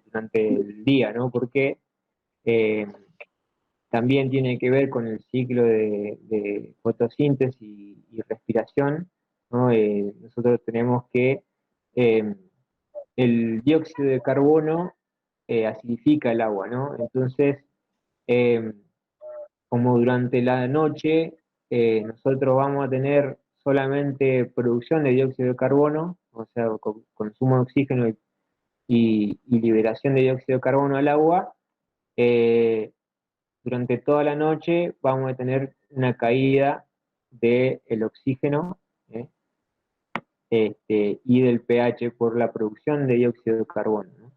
durante el día, ¿no? Porque eh, también tiene que ver con el ciclo de fotosíntesis y respiración, ¿no? Nosotros tenemos que eh, el dióxido de carbono acidifica el agua, ¿no? Entonces, eh, como durante la noche nosotros vamos a tener solamente producción de dióxido de carbono, o sea, consumo de oxígeno y liberación de dióxido de carbono al agua, eh, durante toda la noche vamos a tener una caída del oxígeno, ¿eh? Y del pH por la producción de dióxido de carbono, ¿no?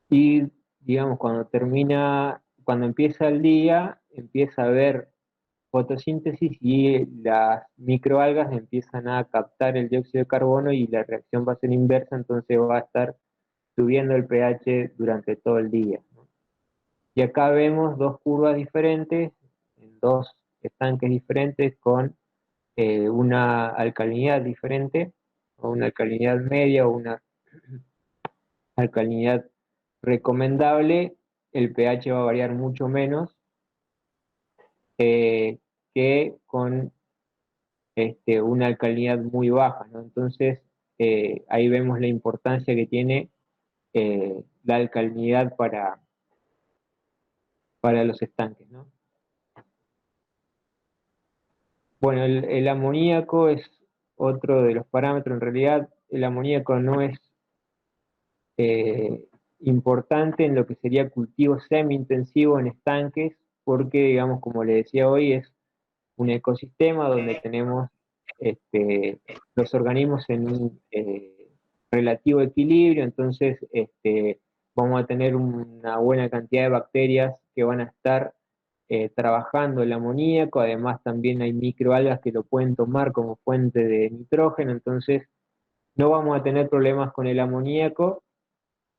Y digamos, cuando empieza el día, empieza a haber fotosíntesis y las microalgas empiezan a captar el dióxido de carbono y la reacción va a ser inversa, entonces va a estar subiendo el pH durante todo el día, ¿no? Y acá vemos dos curvas diferentes, en dos estanques diferentes con una alcalinidad diferente, o una alcalinidad media o una alcalinidad recomendable. El pH va a variar mucho menos eh, que con una alcalinidad muy baja, ¿no? Entonces, ahí vemos la importancia que tiene la alcalinidad para los estanques, ¿no? Bueno, el amoníaco es otro de los parámetros. En realidad, el amoníaco no es eh, importante en lo que sería cultivo semi-intensivo en estanques, porque, digamos, como le decía hoy, es un ecosistema donde tenemos los organismos en un relativo equilibrio, entonces vamos a tener una buena cantidad de bacterias que van a estar trabajando el amoníaco, además también hay microalgas que lo pueden tomar como fuente de nitrógeno, entonces no vamos a tener problemas con el amoníaco,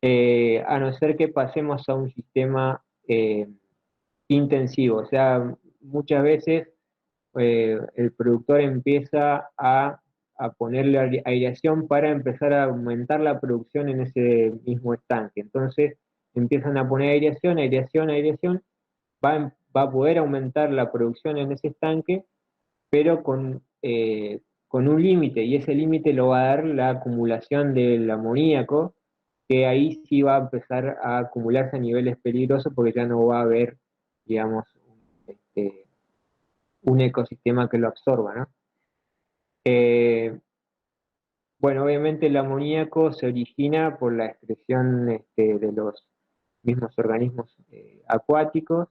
a no ser que pasemos a un sistema intensivo, o sea, muchas veces el productor empieza a ponerle aireación para empezar a aumentar la producción en ese mismo estanque. Entonces empiezan a poner aireación, aireación, aireación, va a poder aumentar la producción en ese estanque, pero con un límite, y ese límite lo va a dar la acumulación del amoníaco, que ahí sí va a empezar a acumularse a niveles peligrosos porque ya no va a haber, digamos, este, un ecosistema que lo absorba, ¿no? Eh, bueno, obviamente el amoníaco se origina por la excreción de los mismos organismos acuáticos,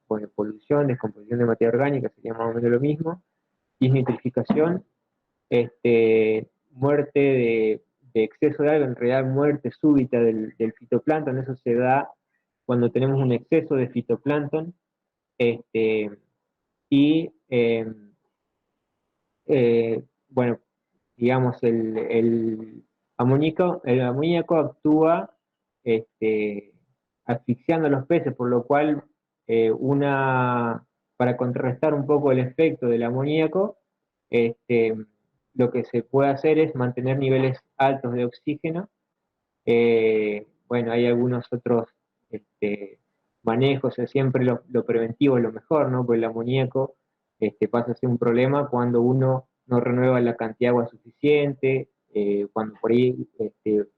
bueno, polución, descomposición de materia orgánica, sería más o menos lo mismo, y nitrificación, muerte de exceso de algo, en realidad muerte súbita del fitoplancton, eso se da cuando tenemos un exceso de fitoplancton, este, y bueno, digamos, el amoníaco actúa este, asfixiando a los peces, por lo cual para contrarrestar un poco el efecto del amoníaco, este, lo que se puede hacer es mantener niveles altos de oxígeno. Bueno, hay algunos otros manejos, o sea, siempre lo preventivo es lo mejor, ¿no? Porque el amoníaco pasa a ser un problema cuando uno no renueva la cantidad de agua suficiente, cuando por ahí se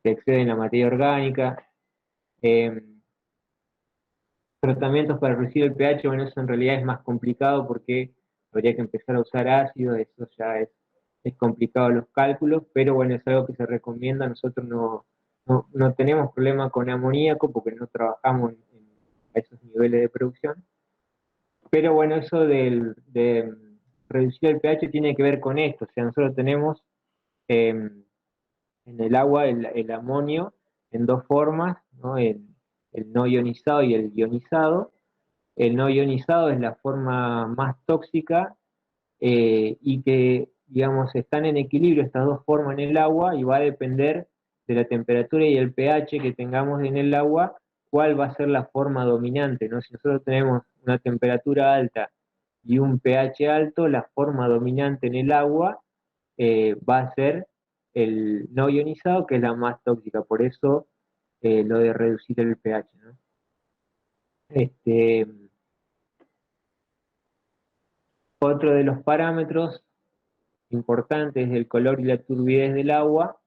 excede en la materia orgánica. Eh, Tratamientos para reducir el pH, bueno, eso en realidad es más complicado porque habría que empezar a usar ácido, eso ya es complicado los cálculos, pero bueno, es algo que se recomienda. Nosotros no tenemos problema con amoníaco porque no trabajamos a esos niveles de producción. Pero bueno, eso de reducir el pH tiene que ver con esto. O sea, nosotros tenemos eh, en el agua el amonio en dos formas, ¿no? El no ionizado y el ionizado. El no ionizado es la forma más tóxica y que, digamos, están en equilibrio estas dos formas en el agua y va a depender de la temperatura y el pH que tengamos en el agua, cuál va a ser la forma dominante, ¿no? Si nosotros tenemos una temperatura alta y un pH alto, la forma dominante en el agua va a ser el no ionizado, que es la más tóxica, por eso lo de reducir el pH, ¿no? Este, otro de los parámetros importantes es el color y la turbidez del agua.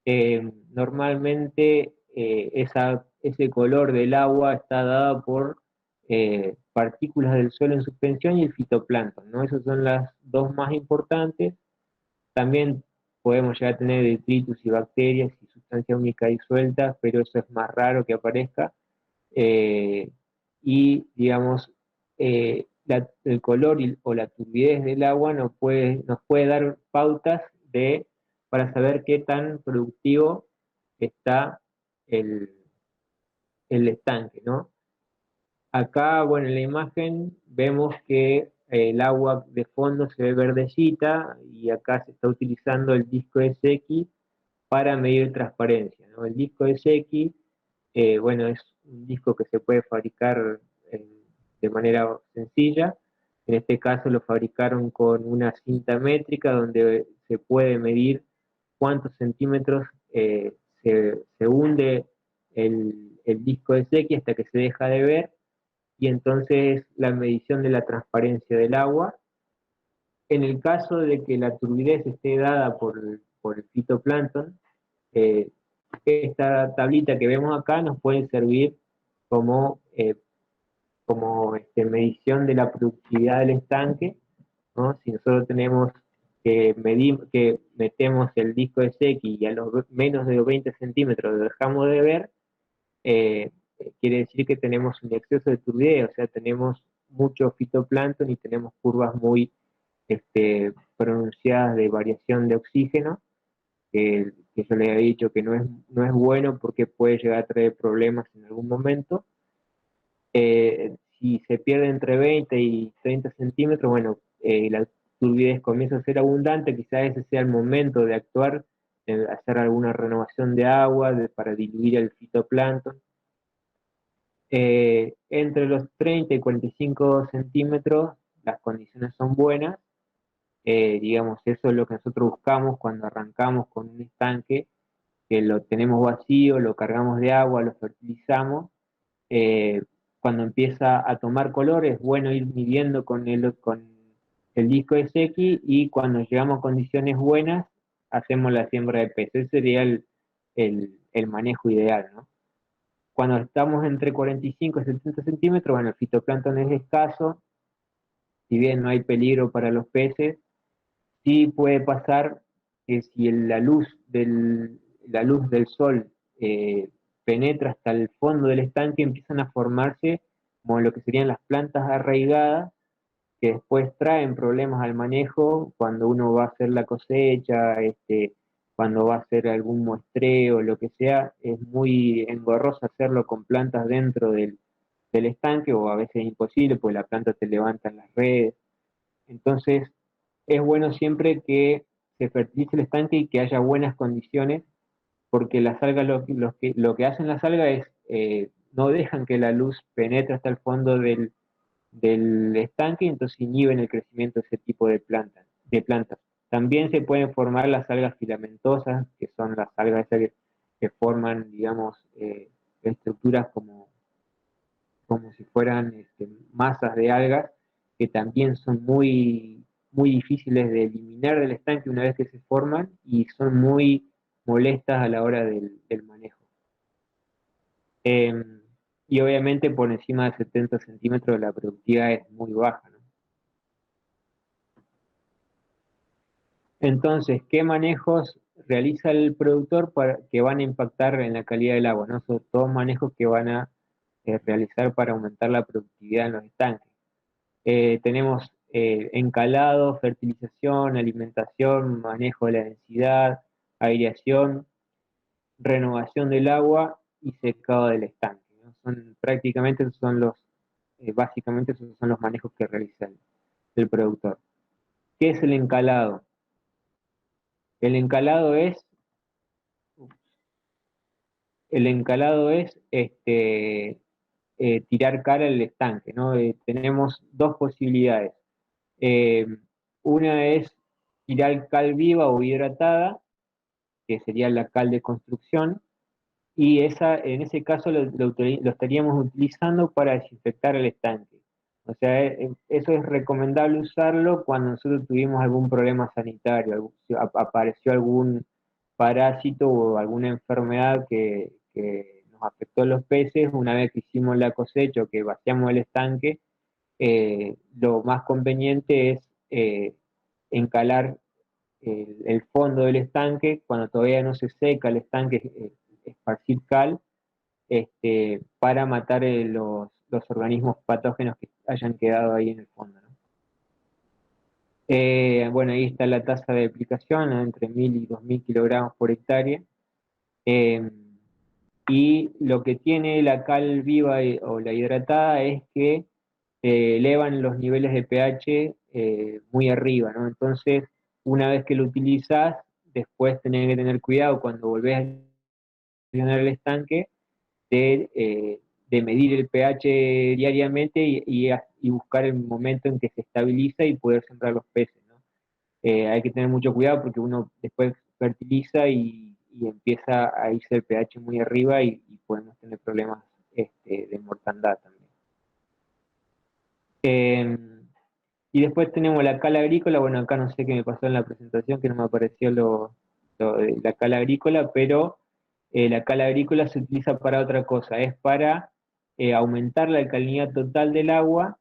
Normalmente ese color del agua está dado por partículas del suelo en suspensión y el fitoplancton, ¿no? Esas son las dos más importantes. También podemos llegar a tener detritus y bacterias y sustancias únicas disueltas, pero eso es más raro que aparezca. Eh, y, digamos, el color o la turbidez del agua nos puede dar pautas para saber qué tan productivo está el, el estanque, ¿no? Acá, bueno, en la imagen vemos que el agua de fondo se ve verdecita y acá se está utilizando el disco de Secchi para medir transparencia, ¿no? El disco de Secchi, bueno, es un disco que se puede fabricar de manera sencilla. En este caso lo fabricaron con una cinta métrica donde se puede medir cuántos centímetros se hunde el disco de Secchi hasta que se deja de ver, y entonces la medición de la transparencia del agua. En el caso de que la turbidez esté dada por el fitoplancton, eh, esta tablita que vemos acá nos puede servir como, medición de la productividad del estanque, ¿no? Si nosotros tenemos que metemos el disco de Secchi y a los menos de 20 centímetros lo dejamos de ver, eh, quiere decir que tenemos un exceso de turbidez, o sea, tenemos mucho fitoplancton y tenemos curvas muy pronunciadas de variación de oxígeno, que yo le había dicho que no es bueno porque puede llegar a traer problemas en algún momento. Si se pierde entre 20 y 30 centímetros, bueno, la turbidez comienza a ser abundante, quizás ese sea el momento de actuar, hacer alguna renovación de agua para diluir el fitoplancton. Entre los 30 y 45 centímetros las condiciones son buenas. Digamos, eso es lo que nosotros buscamos cuando arrancamos con un estanque, que lo tenemos vacío, lo cargamos de agua, lo fertilizamos. eh, Cuando empieza a tomar color es bueno ir midiendo con el disco de Secchi, y cuando llegamos a condiciones buenas hacemos la siembra de peces. Ese sería el manejo ideal, ¿no? Cuando estamos entre 45 y 70 centímetros, bueno, el fitoplancton es escaso, si bien no hay peligro para los peces, sí puede pasar que si la luz del sol penetra hasta el fondo del estanque, empiezan a formarse como lo que serían las plantas arraigadas, que después traen problemas al manejo cuando uno va a hacer la cosecha, cuando va a hacer algún muestreo, lo que sea. Es muy engorroso hacerlo con plantas dentro del estanque, o a veces es imposible, pues la planta te levanta en las redes. Entonces, es bueno siempre que se fertilice el estanque y que haya buenas condiciones, porque las algas lo que hacen las algas es no dejan que la luz penetre hasta el fondo del estanque, y entonces inhiben el crecimiento de ese tipo de plantas. También se pueden formar las algas filamentosas, que son las algas esas que forman, digamos, estructuras como si fueran masas de algas, que también son muy, muy difíciles de eliminar del estanque una vez que se forman, y son muy molestas a la hora del manejo. Eh, y obviamente por encima de 70 centímetros la productividad es muy baja, ¿no? Entonces, ¿qué manejos realiza el productor que van a impactar en la calidad del agua, ¿no? Son todos manejos que van a realizar para aumentar la productividad en los estanques. Tenemos encalado, fertilización, alimentación, manejo de la densidad, aireación, renovación del agua y secado del estanque, ¿no? Prácticamente básicamente esos son los manejos que realiza el productor. ¿Qué es el encalado? El encalado es, tirar cara al estanque, ¿no? Tenemos dos posibilidades. Eh, una es tirar cal viva o hidratada, que sería la cal de construcción, y en ese caso lo estaríamos utilizando para desinfectar el estanque. O sea, eso es recomendable usarlo cuando nosotros tuvimos algún problema sanitario, si apareció algún parásito o alguna enfermedad que nos afectó a los peces. Una vez que hicimos la cosecha o que vaciamos el estanque, lo más conveniente es encalar el fondo del estanque cuando todavía no se seca el estanque, esparcir cal, para matar los organismos patógenos que hayan quedado ahí en el fondo, ¿no? Bueno, ahí está la tasa de aplicación, ¿no? Entre 1000 y 2000 kilogramos por hectárea. Eh, y lo que tiene la cal viva o la hidratada es que elevan los niveles de pH muy arriba, ¿no? Entonces, una vez que lo utilizas, después tenés que tener cuidado cuando volvés a llenar el estanque de medir el pH diariamente y buscar el momento en que se estabiliza y poder sembrar los peces, ¿no? Hay que tener mucho cuidado porque uno después fertiliza y empieza a irse el pH muy arriba y podemos tener problemas de mortandad también. Eh, y después tenemos la cal agrícola. Bueno, acá no sé qué me pasó en la presentación, que no me apareció lo de la cal agrícola, pero la cal agrícola se utiliza para otra cosa, es para aumentar la alcalinidad total del agua.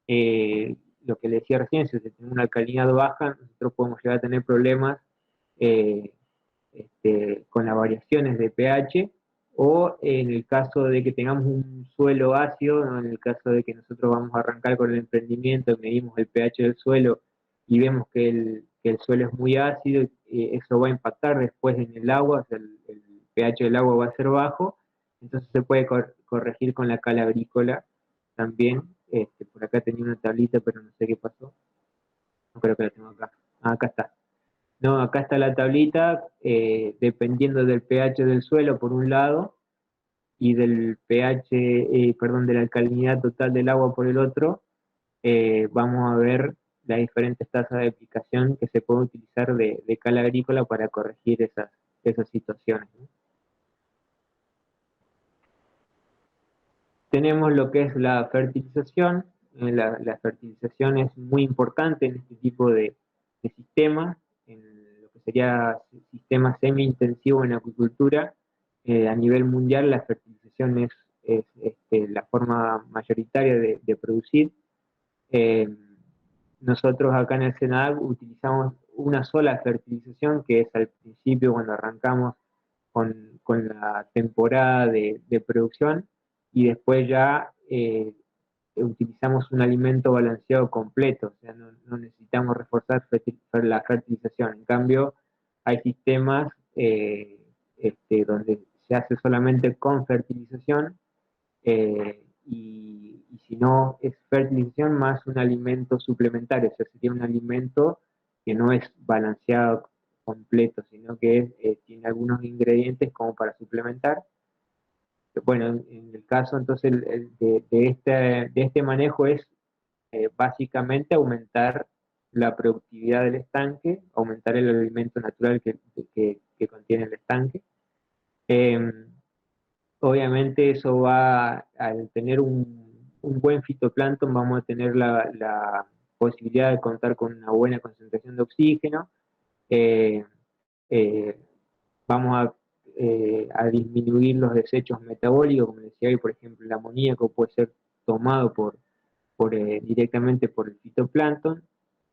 Lo que le decía recién, si se tiene una alcalinidad baja, nosotros podemos llegar a tener problemas eh, con las variaciones de pH, o en el caso de que tengamos un suelo ácido, ¿no? En el caso de que nosotros vamos a arrancar con el emprendimiento, medimos el pH del suelo y vemos que el suelo es muy ácido, eso va a impactar después en el agua, o sea, el pH del agua va a ser bajo, entonces se puede corregir con la cal agrícola también. Por acá tenía una tablita, pero no sé qué pasó. No creo que la tengo acá. Ah, acá está. No, acá está la tablita, dependiendo del pH del suelo por un lado y del pH, perdón, de la alcalinidad total del agua por el otro. Vamos a ver las diferentes tasas de aplicación que se pueden utilizar de cal agrícola para corregir esas situaciones, ¿no? Tenemos lo que es la fertilización. La fertilización es muy importante en este tipo de sistemas, en lo que sería sistema semi-intensivo en acuicultura. A nivel mundial, la fertilización es la forma mayoritaria de producir. Eh, Nosotros acá en el Senado utilizamos una sola fertilización, que es al principio cuando arrancamos con la temporada de producción, y después ya utilizamos un alimento balanceado completo, o sea, no necesitamos reforzar la fertilización. En cambio, hay sistemas donde se hace solamente con fertilización, y si no es fertilización más un alimento suplementario, o sea, sería un alimento que no es balanceado completo, sino que tiene algunos ingredientes como para suplementar. Bueno, en el caso entonces de este manejo es básicamente aumentar la productividad del estanque, aumentar el alimento natural que contiene el estanque. Eh, Obviamente eso al tener un buen fitoplancton, vamos a tener la posibilidad de contar con una buena concentración de oxígeno. eh, eh, Vamos a disminuir los desechos metabólicos, como decía hoy, por ejemplo, el amoníaco puede ser tomado directamente por el fitoplancton.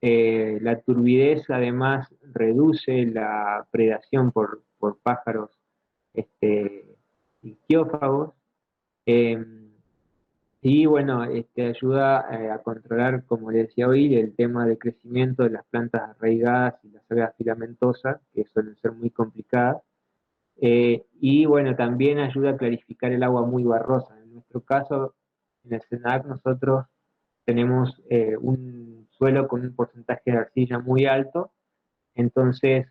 La turbidez además reduce la predación por pájaros este, ictiófagos. eh, y bueno, ayuda a controlar, como le decía hoy, el tema de crecimiento de las plantas arraigadas y las algas filamentosas, que suelen ser muy complicadas. Y bueno, también ayuda a clarificar el agua muy barrosa. En nuestro caso, en el SENAC, nosotros tenemos un suelo con un porcentaje de arcilla muy alto, entonces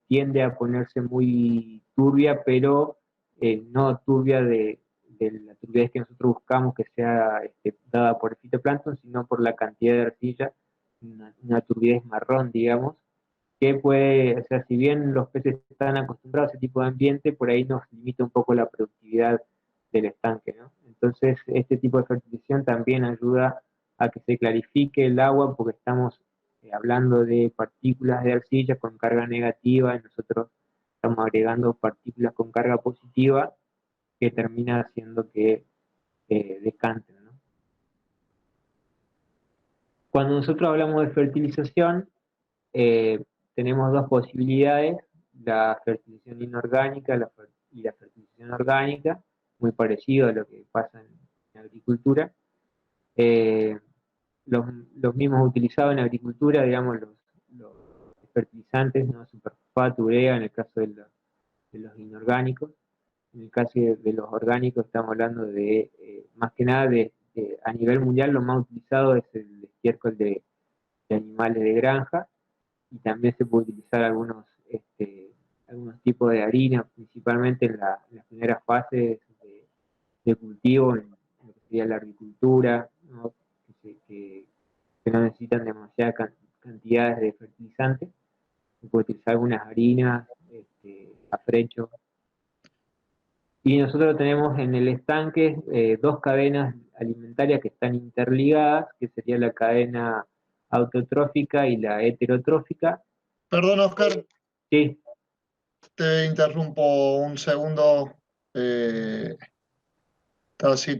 tiende a ponerse muy turbia, pero no turbia de la turbidez que nosotros buscamos que sea dada por el fitoplancton, sino por la cantidad de arcilla, una turbidez marrón, digamos. que puede, o sea, si bien los peces están acostumbrados a ese tipo de ambiente, por ahí nos limita un poco la productividad del estanque, ¿no? Entonces, este tipo de fertilización también ayuda a que se clarifique el agua, porque estamos hablando de partículas de arcilla con carga negativa, y nosotros estamos agregando partículas con carga positiva, que termina haciendo que decanten, ¿no? Cuando nosotros hablamos de fertilización, eh, tenemos dos posibilidades: la fertilización inorgánica y la fertilización orgánica, muy parecido a lo que pasa en agricultura. Eh, los, los mismos utilizados en agricultura, digamos, los fertilizantes, ¿no? Superfosfato, urea, en el caso de los inorgánicos. En el caso de los orgánicos estamos hablando de, más que nada, a nivel mundial lo más utilizado es el estiércol de animales de granja, y también se puede utilizar algunos tipos de harina, principalmente en las primeras fases de cultivo, en lo que sería la agricultura, ¿no? Que no necesitan demasiadas cantidades de fertilizantes. Se puede utilizar algunas harinas, afrecho. Y nosotros tenemos en el estanque dos cadenas alimentarias que están interligadas, que sería la cadena autotrófica y la heterotrófica. Perdón, Oscar, Sí, te interrumpo un segundo. Así